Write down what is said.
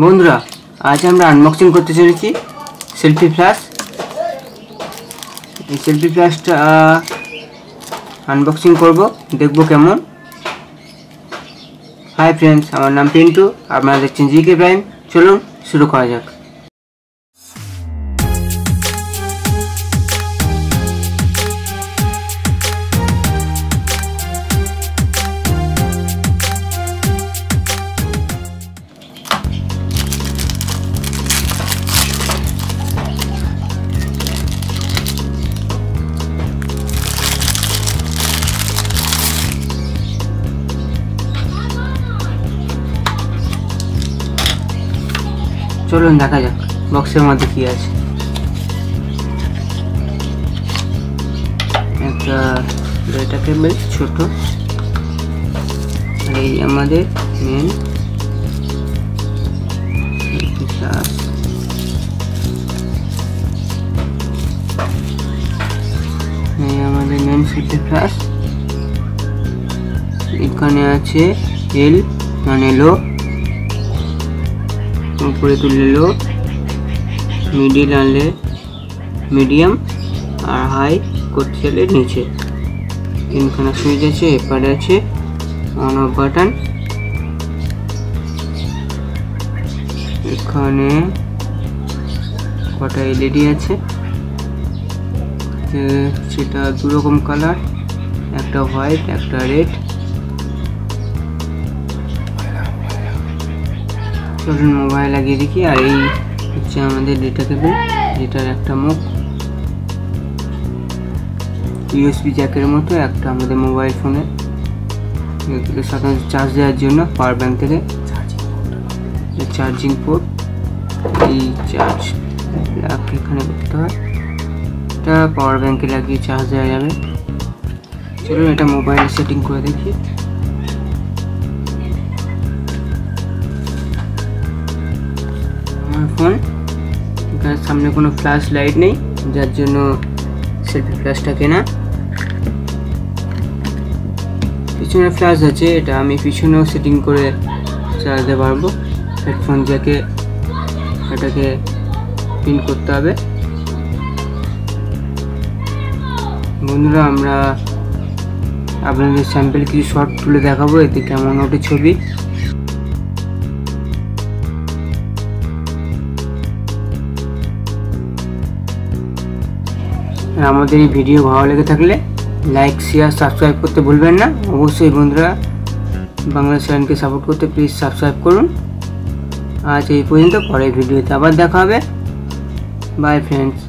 বন্ধুরা আজ আমরা আনবক্সিং করতে চলেছি সেলফি ফ্ল্যাশ। এই সেলফি ফ্ল্যাশটা আনবক্সিং করব, দেখব কেমন। হাই ফ্রেন্ডস, আমার নাম পিন্টু, আপনারা দেখছেন জিকে প্রাইম। চলুন শুরু করা যাক। চলুন দেখা যাক বক্সের মধ্যে কি আছে। একটা ডেটা কেবল ছোট, আর এই আমাদের মেন সেলফি ফ্ল্যাশ। এখানে আছে এল মানে লো, উপরে তুললে লো, মিডিল আনলে মিডিয়াম, আর হাই করতে চাইলে নিচে। তিনখানা সুইচ আছে, এপারে আছে অন অফ বাটন। এখানে কটা এলইডি আছে, সেটা দুরকম কালার, একটা হোয়াইট একটা রেড। চলুন মোবাইল লাগিয়ে দেখি। আর এই হচ্ছে আমাদের ডেটা কেবল, যেটার একটা মুখ ইউএসবি জ্যাকের মতো, একটা আমাদের মোবাইল ফোনে এগুলো সাধারণত চার্জ দেওয়ার জন্য পাওয়ার ব্যাংক থেকে চার্জিং পোর্ট। এই চার্জ প্লাগ এখানে করতে হয়, এটা পাওয়ার ব্যাংকে লাগিয়ে চার্জ দেওয়া যাবে। চলুন এটা মোবাইলে সেটিং করে দেখি। ফোন এখানে সামনে কোনো ফ্ল্যাশ লাইট নেই, যার জন্য সেলফি ফ্ল্যাশটা কেনা। পিছনে ফ্ল্যাশ আছে, এটা আমি পিছনেও সেটিং করে চালাতে পারবো। হেডফোন জ্যাকে এটাকে পিন করতে হবে। বন্ধুরা আমরা আপনাদের স্যাম্পল কিছু শর্ট তুলে দেখাবো, এতে কেমন ওঠে ছবি। আমাদের এই ভিডিও ভালো লেগে থাকলে লাইক শেয়ার সাবস্ক্রাইব করতে ভুলবেন না। অবশ্যই বন্ধুরা বাংলা চ্যানেলকে সাপোর্ট করতে প্লিজ সাবস্ক্রাইব করুন। আজ এই পর্যন্ত, পরের ভিডিওতে আবার দেখা হবে। By friends.